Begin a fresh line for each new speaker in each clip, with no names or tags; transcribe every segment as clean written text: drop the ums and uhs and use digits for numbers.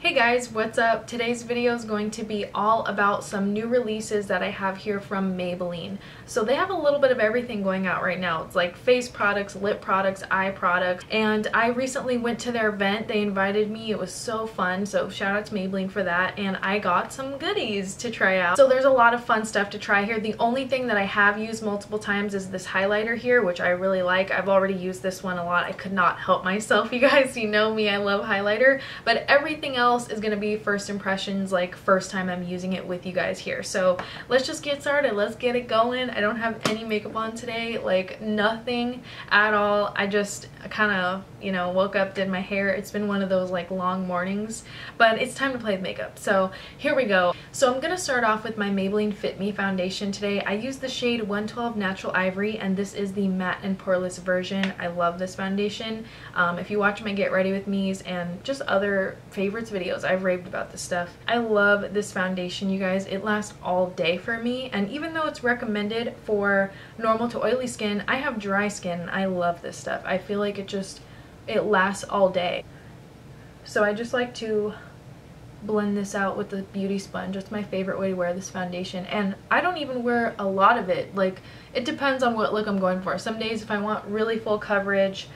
Hey guys, what's up? Today's video is going to be all about some new releases that I have here from Maybelline. So they have a little bit of everything going out right now. It's like face products, lip products, eye products, and I recently went to their event. They invited me. It was so fun, so shout out to Maybelline for that, and I got some goodies to try out. So there's a lot of fun stuff to try here. The only thing that I have used multiple times is this highlighter here, which I really like. I've already used this one a lot. I could not help myself, you guys. You know me, I love highlighter, but everything else is going to be first impressions, like first time I'm using it with you guys here. So let's just get started. Let's get it going. I don't have any makeup on today, like nothing at all. I just kind of, you know, woke up, did my hair. It's been one of those like long mornings, but it's time to play with makeup. So here we go. So I'm going to start off with my Maybelline Fit Me foundation today. I use the shade 112 Natural Ivory, and this is the matte and poreless version. I love this foundation. If you watch my Get Ready With Me's and just other favorites videos, I've raved about this stuff. I love this foundation, you guys. It lasts all day for me, and even though it's recommended for normal to oily skin, I have dry skin. I love this stuff. I feel like it lasts all day. So I just like to blend this out with the beauty sponge. It's my favorite way to wear this foundation, and I don't even wear a lot of it. Like, it depends on what look I'm going for. Some days if I want really full coverage,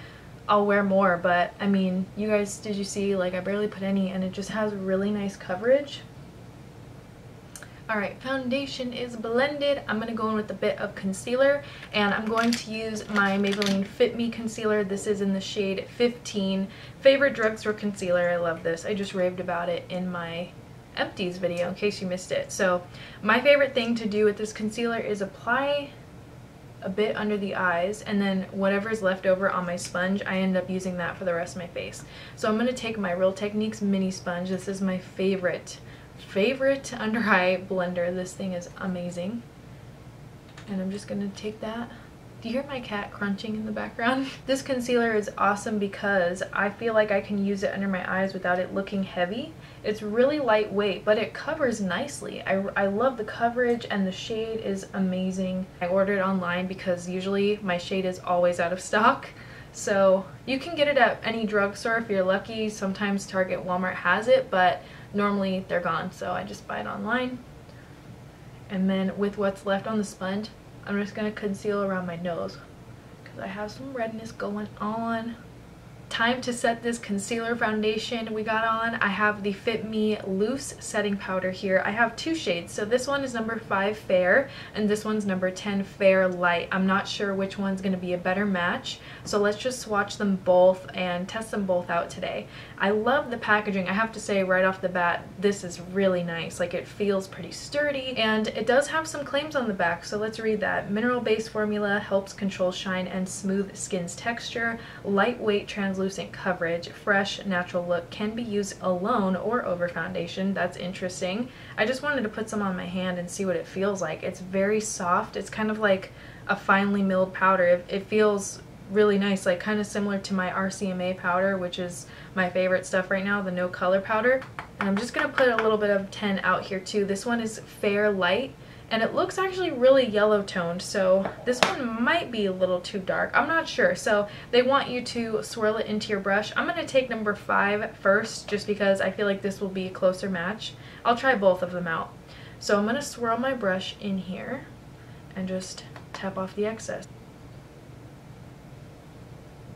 I'll wear more, but I mean, you guys, did you see, like, I barely put any, and it just has really nice coverage. Alright, foundation is blended. I'm going to go in with a bit of concealer, and I'm going to use my Maybelline Fit Me concealer. This is in the shade 15. Favorite drugstore concealer. I love this. I just raved about it in my empties video in case you missed it. So my favorite thing to do with this concealer is apply a bit under the eyes, and then whatever's left over on my sponge, I end up using that for the rest of my face. So I'm going to take my Real Techniques mini sponge. This is my favorite under eye blender. This thing is amazing, and I'm just going to take that. Do you hear my cat crunching in the background? This concealer is awesome because I feel like I can use it under my eyes without it looking heavy. It's really lightweight, but it covers nicely. I love the coverage, and the shade is amazing. I ordered it online because usually my shade is always out of stock. So you can get it at any drugstore if you're lucky. Sometimes Target, Walmart has it, but normally they're gone. So I just buy it online. And then with what's left on the sponge, I'm just going to conceal around my nose because I have some redness going on. Time to set this concealer foundation we got on. I have the Fit Me Loose Setting Powder here. I have two shades. So this one is number 5 Fair, and this one's number 10 Fair Light. I'm not sure which one's going to be a better match, so let's just swatch them both and test them both out today. I love the packaging. I have to say right off the bat, this is really nice. Like, it feels pretty sturdy, and it does have some claims on the back, so let's read that. Mineral-based formula helps control shine and smooth skin's texture. Lightweight, translucent coverage, fresh, natural look, can be used alone or over foundation. That's interesting. I just wanted to put some on my hand and see what it feels like. It's very soft. It's kind of like a finely milled powder. It feels really nice, like kind of similar to my RCMA powder, which is my favorite stuff right now, the no color powder. And I'm just going to put a little bit of 10 out here too. This one is Fair Light, and it looks actually really yellow toned, so this one might be a little too dark. I'm not sure. So they want you to swirl it into your brush. I'm going to take number 5 first just because I feel like this will be a closer match. I'll try both of them out. So I'm going to swirl my brush in here and just tap off the excess.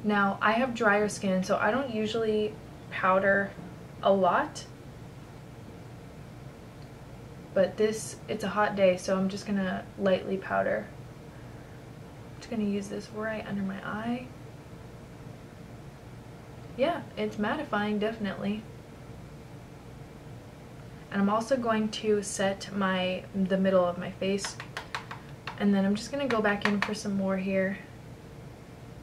Now, I have drier skin, so I don't usually powder a lot. But it's a hot day, so I'm just going to lightly powder. I'm just going to use this right under my eye. Yeah, it's mattifying, definitely. And I'm also going to set the middle of my face. And then I'm just going to go back in for some more here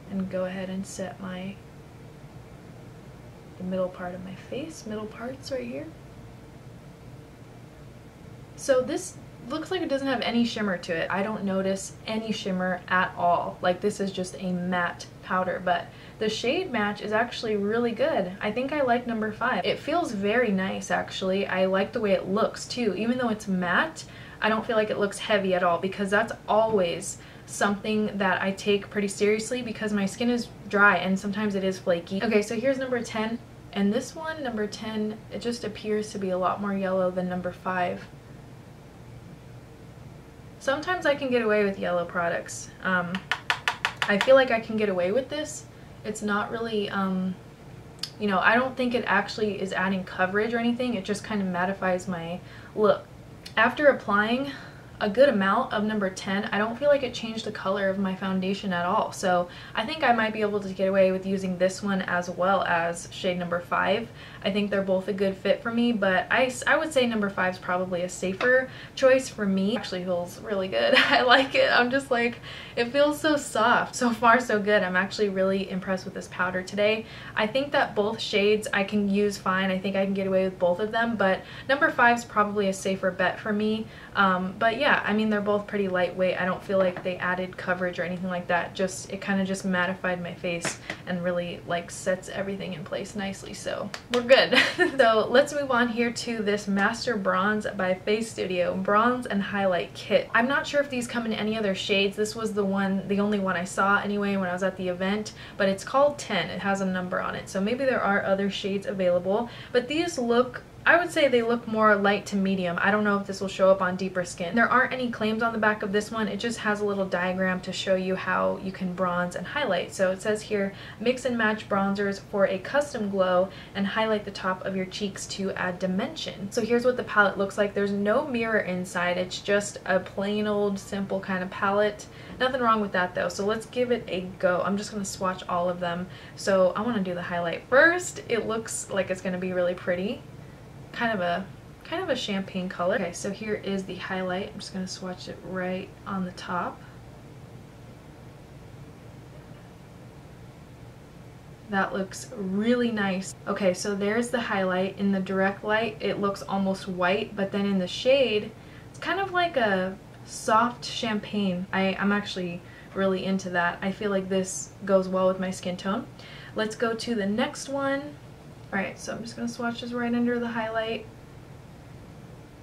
and go ahead and set the middle part of my face, middle parts right here. So this looks like it doesn't have any shimmer to it. I don't notice any shimmer at all. Like, this is just a matte powder, but the shade match is actually really good. I think I like number 5. It feels very nice, actually. I like the way it looks too. Even though it's matte, I don't feel like it looks heavy at all, because that's always something that I take pretty seriously because my skin is dry and sometimes it is flaky. Okay, so here's number 10. And this one, number 10, it just appears to be a lot more yellow than number 5. Sometimes I can get away with yellow products. I feel like I can get away with this. It's not really, you know, I don't think it actually is adding coverage or anything. It just kind of mattifies my look. After applying a good amount of number 10, I don't feel like it changed the color of my foundation at all. So I think I might be able to get away with using this one as well as shade number 5. I think they're both a good fit for me, but I would say number 5 is probably a safer choice for me. It actually feels really good. I like it. I'm just like, it feels so soft. So far so good. I'm actually really impressed with this powder today. I think that both shades I can use fine. I think I can get away with both of them, but number 5 is probably a safer bet for me. But yeah, I mean, they're both pretty lightweight. I don't feel like they added coverage or anything like that. Just, it kind of just mattified my face and really like sets everything in place nicely. So we're good. So let's move on here to this Master Bronze by Face Studio Bronze and Highlight Kit. I'm not sure if these come in any other shades. This was the only one I saw anyway when I was at the event, but it's called 10. It has a number on it. So maybe there are other shades available, but these look, I would say they look more light to medium. I don't know if this will show up on deeper skin. There aren't any claims on the back of this one. It just has a little diagram to show you how you can bronze and highlight. So it says here, mix and match bronzers for a custom glow and highlight the top of your cheeks to add dimension. So here's what the palette looks like. There's no mirror inside. It's just a plain old simple kind of palette. Nothing wrong with that though. So let's give it a go. I'm just going to swatch all of them. So I want to do the highlight first. It looks like it's going to be really pretty. Kind of a champagne color. Okay, so here is the highlight. I'm just going to swatch it right on the top. That looks really nice. Okay, so there's the highlight. In the direct light, it looks almost white, but then in the shade, it's kind of like a soft champagne. I'm actually really into that. I feel like this goes well with my skin tone. Let's go to the next one. Alright, so I'm just going to swatch this right under the highlight.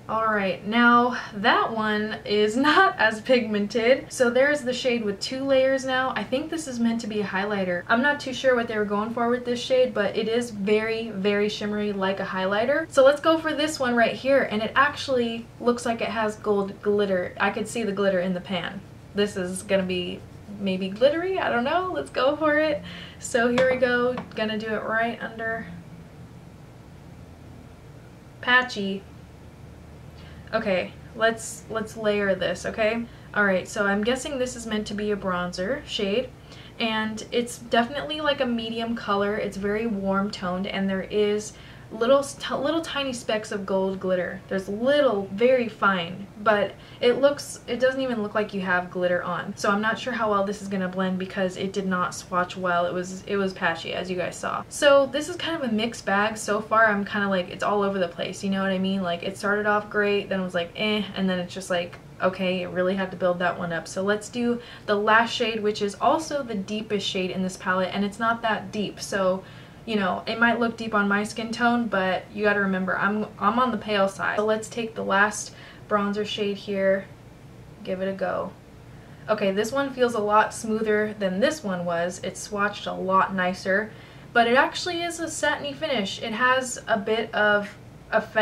Alright, now that one is not as pigmented. So there's the shade with 2 layers now. I think this is meant to be a highlighter. I'm not too sure what they were going for with this shade, but it is very, very shimmery like a highlighter. So let's go for this one right here, and it actually looks like it has gold glitter. I could see the glitter in the pan. This is going to be maybe glittery, I don't know. Let's go for it. So here we go. Gonna do it right under. Patchy. Okay, let's layer this, okay? Alright, so I'm guessing this is meant to be a bronzer shade, and it's definitely like a medium color. It's very warm toned, and there is little tiny specks of gold glitter. There's little, very fine, but it doesn't even look like you have glitter on. So I'm not sure how well this is gonna blend because it did not swatch well. It was patchy, as you guys saw. So this is kind of a mixed bag. So far I'm kind of like, it's all over the place, you know what I mean? Like, it started off great, then it was like eh, and then it's just like, okay, it really had to build that one up. So let's do the last shade, which is also the deepest shade in this palette, and it's not that deep. So you know, it might look deep on my skin tone, but you gotta remember, I'm on the pale side. So let's take the last bronzer shade here, give it a go. Okay, this one feels a lot smoother than this one was. It's swatched a lot nicer, but it actually is a satiny finish. It has a bit of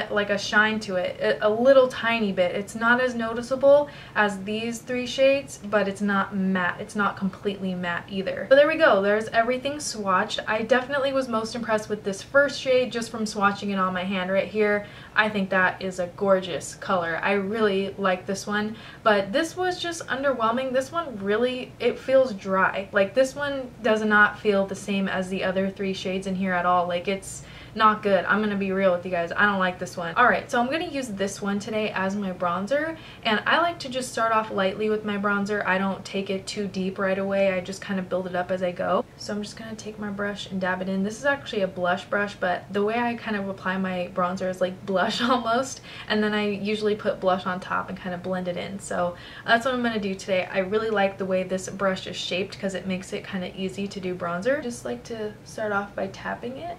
like a shine to it, a little tiny bit. It's not as noticeable as these 3 shades, but it's not matte. It's not completely matte either. So there we go. There's everything swatched. I definitely was most impressed with this first shade just from swatching it on my hand right here. I think that is a gorgeous color. I really like this one, but this was just underwhelming. This one really, it feels dry. Like, this one does not feel the same as the other 3 shades in here at all. Like, it's not good. I'm gonna be real with you guys. I don't like this one. Alright, so I'm gonna use this one today as my bronzer, and I like to just start off lightly with my bronzer. I don't take it too deep right away. I just kind of build it up as I go. So I'm just gonna take my brush and dab it in. This is actually a blush brush, but the way I kind of apply my bronzer is like blush almost, and then I usually put blush on top and kind of blend it in. So that's what I'm gonna do today. I really like the way this brush is shaped because it makes it kind of easy to do bronzer. Just like to start off by tapping it.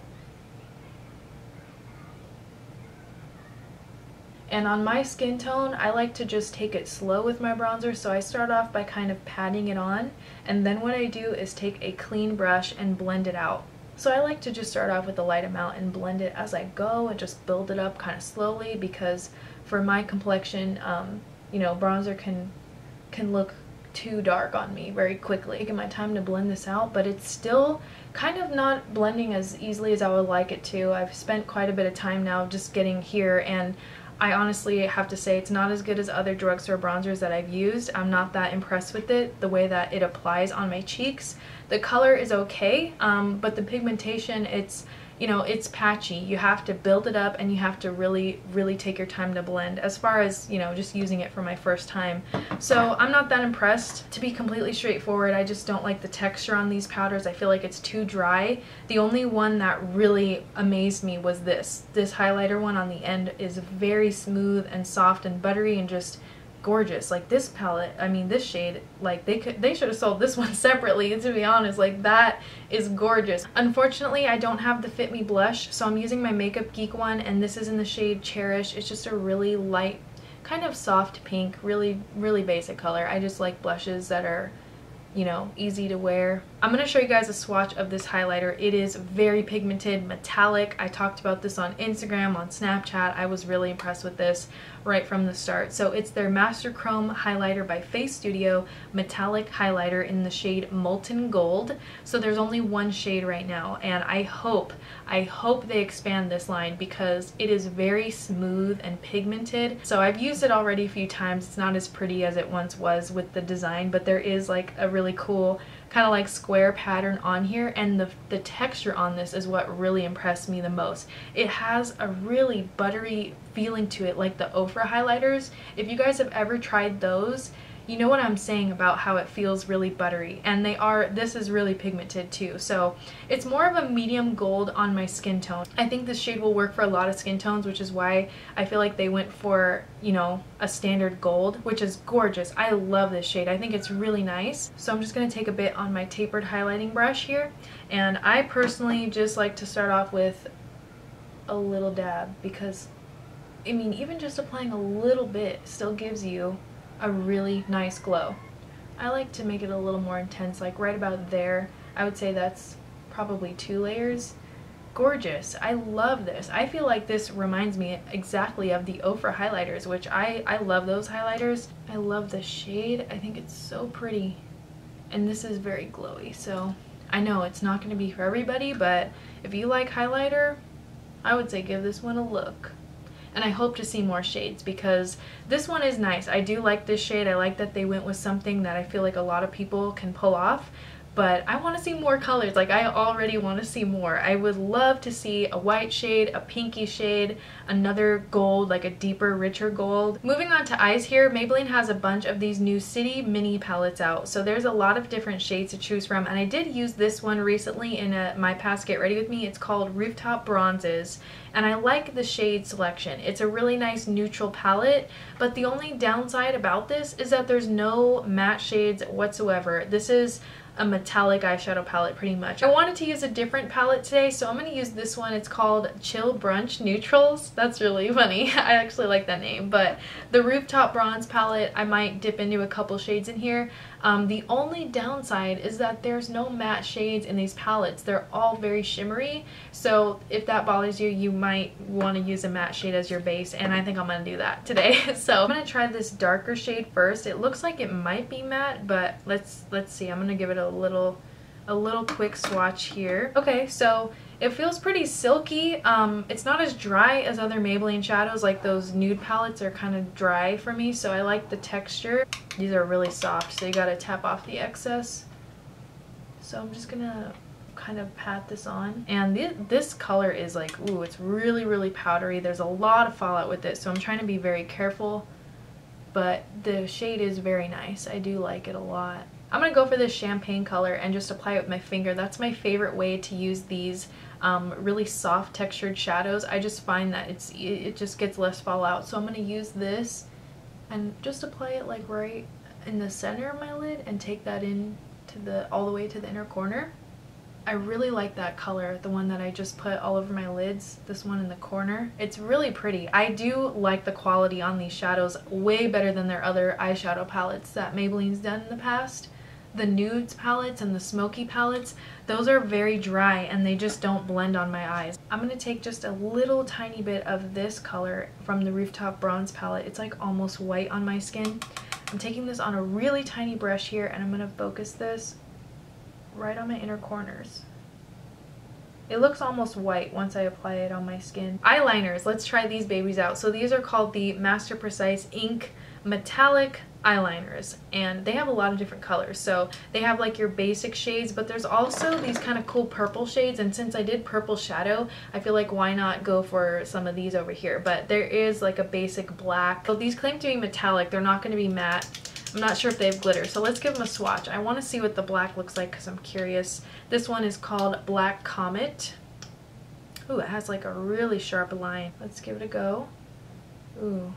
And on my skin tone, I like to just take it slow with my bronzer, so I start off by kind of patting it on, and then what I do is take a clean brush and blend it out. So I like to just start off with a light amount and blend it as I go and just build it up kind of slowly, because for my complexion, you know, bronzer can look too dark on me very quickly. Taking my time to blend this out, but it's still kind of not blending as easily as I would like it to. I've spent quite a bit of time now just getting here, and I honestly have to say it's not as good as other drugstore bronzers that I've used. I'm not that impressed with it, the way that it applies on my cheeks. The color is okay, but the pigmentation, it's, you know, it's patchy. You have to build it up and you have to really take your time to blend, as far as, you know, just using it for my first time. So I'm not that impressed. To be completely straightforward, I just don't like the texture on these powders. I feel like it's too dry. The only one that really amazed me was this highlighter one on the end is very smooth and soft and buttery and just gorgeous. Like this palette, I mean this shade, like they should have sold this one separately, to be honest. Like that is gorgeous. Unfortunately, I don't have the Fit Me blush, so I'm using my Makeup Geek one, and this is in the shade Cherish. It's just a really light, kind of soft pink, really basic color. I just like blushes that are, you know, easy to wear. I'm going to show you guys a swatch of this highlighter. It is very pigmented, metallic. I talked about this on Instagram, on Snapchat. I was really impressed with this right from the start. So it's their Master Chrome highlighter by Face Studio, metallic highlighter in the shade Molten Gold. So there's only one shade right now, and I hope they expand this line, because it is very smooth and pigmented. So I've used it already a few times. It's not as pretty as it once was with the design, but there is like a really cool kind of like square pattern on here, and the texture on this is what really impressed me the most. It has a really buttery feeling to it, like the Ofra highlighters. If you guys have ever tried those, you know what I'm saying about how it feels really buttery, and this is really pigmented too. So it's more of a medium gold on my skin tone. I think this shade will work for a lot of skin tones, which is why I feel like they went for, you know, a standard gold, which is gorgeous. I love this shade. I think it's really nice. So I'm just going to take a bit on my tapered highlighting brush here, and I personally just like to start off with a little dab, because I mean, even just applying a little bit still gives you a really nice glow. I like to make it a little more intense, like right about there. I would say that's probably 2 layers. Gorgeous. I love this. I feel like this reminds me exactly of the Ofra highlighters, which I love those highlighters. I love the shade. I think it's so pretty, and this is very glowy. So I know it's not going to be for everybody, but if you like highlighter, I would say give this one a look. And I hope to see more shades, because this one is nice. I do like this shade. I like that they went with something that I feel like a lot of people can pull off, but I want to see more colors. Like, I already want to see more. I would love to see a white shade, a pinky shade, another gold, like a deeper, richer gold. Moving on to eyes here, Maybelline has a bunch of these new City mini palettes out, so there's a lot of different shades to choose from, and I did use this one recently in My Past Get Ready With Me. It's called Rooftop Bronzes, and I like the shade selection. It's a really nice neutral palette, but the only downside about this is that there's no matte shades whatsoever. This is a metallic eyeshadow palette pretty much. I wanted to use a different palette today, so I'm going to use this one. It's called Chill Brunch Neutrals. That's really funny. I actually like that name. But the Rooftop Bronze palette, I might dip into a couple shades in here. The only downside is that there's no matte shades in these palettes. They're all very shimmery, so if that bothers you, you might want to use a matte shade as your base, and I think I'm going to do that today. So I'm going to try this darker shade first. It looks like it might be matte, but let's see. I'm going to give it a little quick swatch here. Okay, so it feels pretty silky. It's not as dry as other Maybelline shadows. Like, those nude palettes are kind of dry for me, so I like the texture. These are really soft, so you gotta tap off the excess. So I'm just gonna kind of pat this on, and this color is like, ooh, it's really powdery. There's a lot of fallout with it, so I'm trying to be very careful, but the shade is very nice. I do like it a lot. I'm going to go for this champagne color and just apply it with my finger. That's my favorite way to use these really soft textured shadows. I just find that it just gets less fallout. So I'm going to use this and just apply it like right in the center of my lid and take that in to all the way to the inner corner. I really like that color, the one that I just put all over my lids, this one in the corner. It's really pretty. I do like the quality on these shadows way better than their other eyeshadow palettes that Maybelline's done in the past. the nudes palettes and the smoky palettes, those are very dry and they just don't blend on my eyes. I'm going to take just a little tiny bit of this color from the Rooftop Bronze palette. It's like almost white on my skin. I'm taking this on a really tiny brush here and I'm going to focus this right on my inner corners. It looks almost white once I apply it on my skin. Eyeliners, let's try these babies out. So these are called the Master Precise Ink Metallic eyeliners, and they have a lot of different colors. So they have like your basic shades, but there's also these kind of cool purple shades, and since I did purple shadow, I feel like why not go for some of these over here. But there is like a basic black. So these claim to be metallic, they're not going to be matte. I'm not sure if they have glitter, so let's give them a swatch. I want to see what the black looks like because I'm curious. This one is called Black Comet. Ooh, it has like a really sharp line. Let's give it a go. Ooh,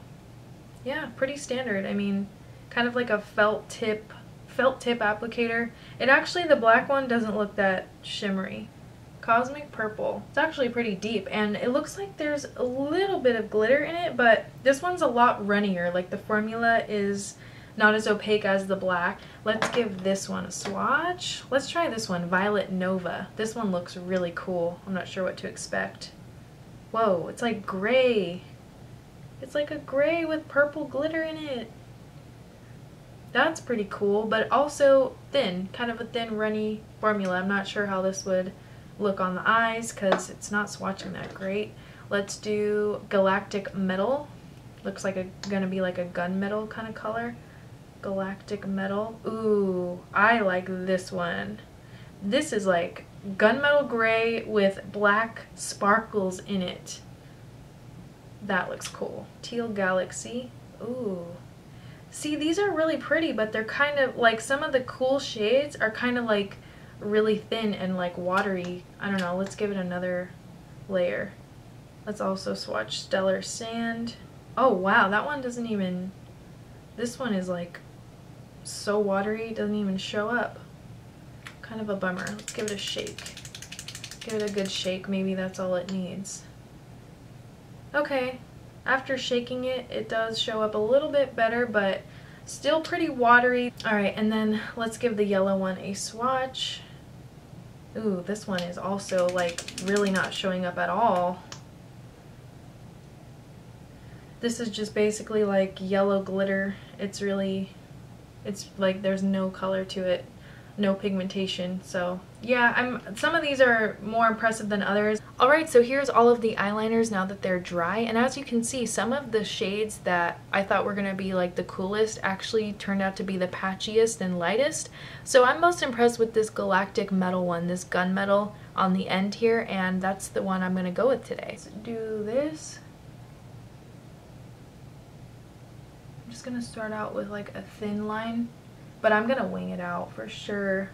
yeah, pretty standard. I mean, kind of like a felt tip applicator. It actually, the black one doesn't look that shimmery. Cosmic Purple. It's actually pretty deep, and it looks like there's a little bit of glitter in it, but this one's a lot runnier. Like the formula is not as opaque as the black. Let's give this one a swatch. Let's try this one, Violet Nova. This one looks really cool. I'm not sure what to expect. Whoa, it's like gray. It's like a gray with purple glitter in it. That's pretty cool, but also thin, kind of a thin, runny formula. I'm not sure how this would look on the eyes because it's not swatching that great. Let's do Galactic Metal. Looks like gonna be like a gunmetal kind of color. Galactic Metal. Ooh, I like this one. This is like gunmetal gray with black sparkles in it. That looks cool. Teal Galaxy. Ooh. See, these are really pretty, but they're kind of like, some of the cool shades are kind of like really thin and like watery. I don't know. Let's give it another layer. Let's also swatch Stellar Sand. Oh wow, that one doesn't even, this one is like so watery, it doesn't even show up. Kind of a bummer. Let's give it a shake. Give it a good shake. Maybe that's all it needs. Okay, after shaking it, it does show up a little bit better, but still pretty watery. Alright, and then let's give the yellow one a swatch. Ooh, this one is also like really not showing up at all. This is just basically like yellow glitter. It's like there's no color to it, no pigmentation. So yeah, some of these are more impressive than others. Alright, so here's all of the eyeliners now that they're dry, and as you can see, some of the shades that I thought were gonna be like the coolest actually turned out to be the patchiest and lightest. So I'm most impressed with this Galactic Metal one, this gunmetal on the end here, and that's the one I'm gonna go with today. Let's do this. I'm just gonna start out with like a thin line, but I'm gonna wing it out for sure.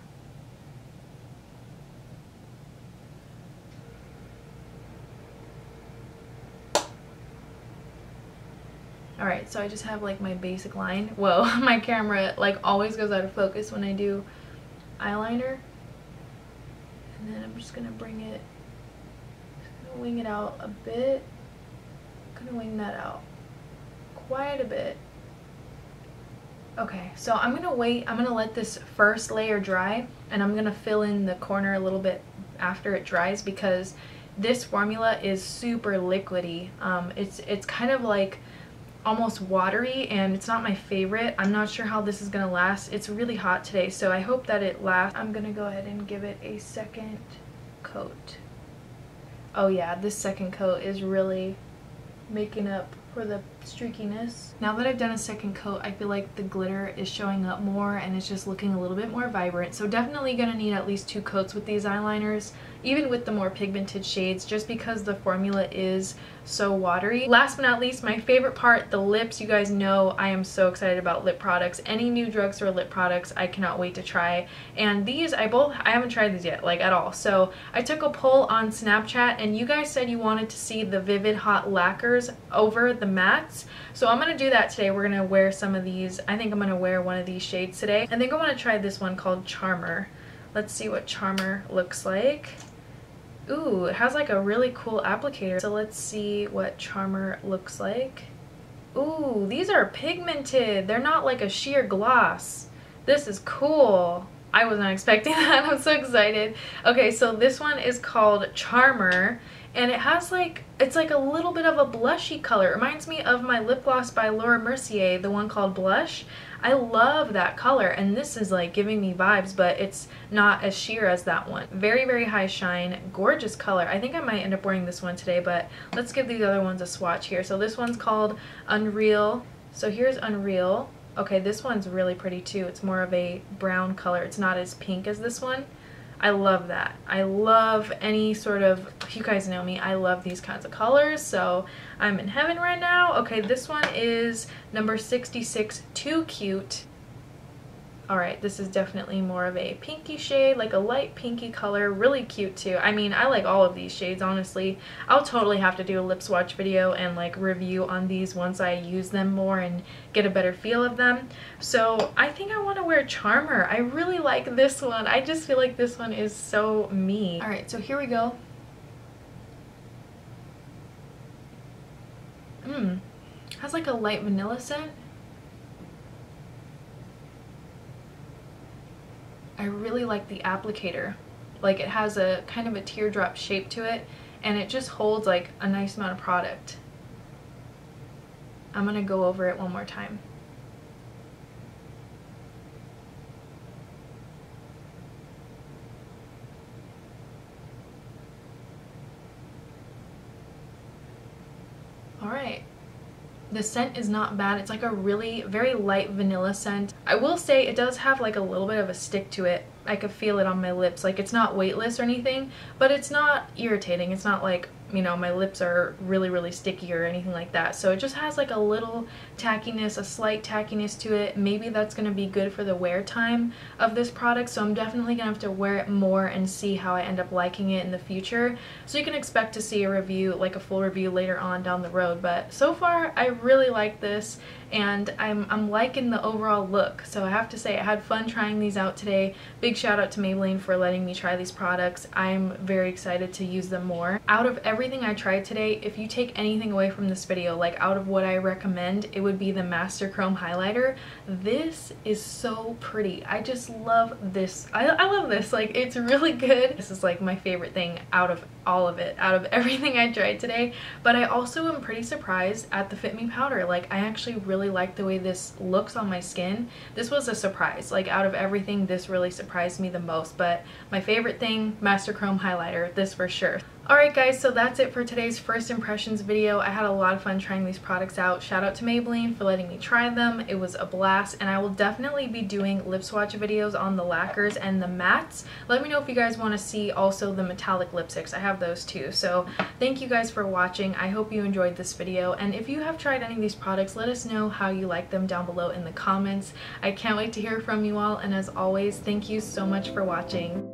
Alright, so I just have like my basic line. Whoa, my camera like always goes out of focus when I do eyeliner. And then I'm just gonna bring it, wing it out a bit. I'm gonna wing that out quite a bit. Okay, so I'm gonna wait, I'm gonna let this first layer dry, and I'm gonna fill in the corner a little bit after it dries because this formula is super liquidy. It's kind of like almost watery, and it's not my favorite. I'm not sure how this is gonna last. It's really hot today, so I hope that it lasts. I'm gonna go ahead and give it a second coat. Oh yeah, this second coat is really making up for the streakiness. Now that I've done a second coat, I feel like the glitter is showing up more and it's just looking a little bit more vibrant. So definitely gonna need at least 2 coats with these eyeliners, even with the more pigmented shades, just because the formula is so watery. Last but not least, my favorite part, the lips. You guys know I am so excited about lip products. Any new drugstore lip products, I cannot wait to try. And these, I haven't tried these yet, like at all. So I took a poll on Snapchat, and you guys said you wanted to see the Vivid Hot Lacquers over the mattes. So I'm gonna do that today. We're gonna wear some of these. I think I'm gonna wear one of these shades today. I think I wanna try this one called Charmer. Let's see what Charmer looks like. Ooh, it has like a really cool applicator. So let's see what Charmer looks like. Ooh, these are pigmented. They're not like a sheer gloss. This is cool. I was not expecting that. I'm so excited. Okay, so this one is called Charmer, and it has like, it's like a little bit of a blushy color. It reminds me of my lip gloss by Laura Mercier, the one called Blush. I love that color, and this is like giving me vibes, but it's not as sheer as that one. Very, very high shine, gorgeous color. I think I might end up wearing this one today, but let's give these other ones a swatch here. So this one's called Unreal. So here's Unreal. Okay, this one's really pretty too. It's more of a brown color. It's not as pink as this one. I love that. I love any sort of, you guys know me, I love these kinds of colors, so I'm in heaven right now. Okay, this one is number 66, Too Cute. Alright, this is definitely more of a pinky shade, like a light pinky color, really cute too. I mean, I like all of these shades, honestly. I'll totally have to do a lip swatch video and like review on these once I use them more and get a better feel of them. So I think I want to wear Charmer. I really like this one. I just feel like this one is so me. Alright, so here we go. Has like a light vanilla scent. I really like the applicator. Like, it has a kind of a teardrop shape to it, and it just holds like a nice amount of product. I'm gonna go over it one more time. Alright. The scent is not bad. It's like a really very light vanilla scent. I will say it does have like a little bit of a stick to it. I could feel it on my lips. Like, it's not weightless or anything, but it's not irritating. It's not like, you know, my lips are really, really sticky or anything like that. So it just has like a little tackiness, a slight tackiness to it. Maybe that's going to be good for the wear time of this product. So I'm definitely going to have to wear it more and see how I end up liking it in the future. So you can expect to see a review, like a full review later on down the road. But so far, I really like this, and I'm liking the overall look. So I have to say, I had fun trying these out today. Big shout out to Maybelline for letting me try these products. I'm very excited to use them more. Out of everything I tried today, if you take anything away from this video, like out of what I recommend, it would be the Master Chrome highlighter. This is so pretty. I just love this. I love this. Like, it's really good. This is like my favorite thing out of all of it, out of everything I tried today. But I also am pretty surprised at the Fit Me powder. Like, I actually really like the way this looks on my skin. This was a surprise. Like, out of everything, this really surprised me the most. But my favorite thing, Master Chrome highlighter, this for sure. Alright guys, so that's it for today's first impressions video. I had a lot of fun trying these products out. Shout out to Maybelline for letting me try them. It was a blast, and I will definitely be doing lip swatch videos on the lacquers and the mattes. Let me know if you guys want to see also the metallic lipsticks. I have those too. So thank you guys for watching. I hope you enjoyed this video, and if you have tried any of these products, let us know how you like them down below in the comments. I can't wait to hear from you all, and as always, thank you so much for watching.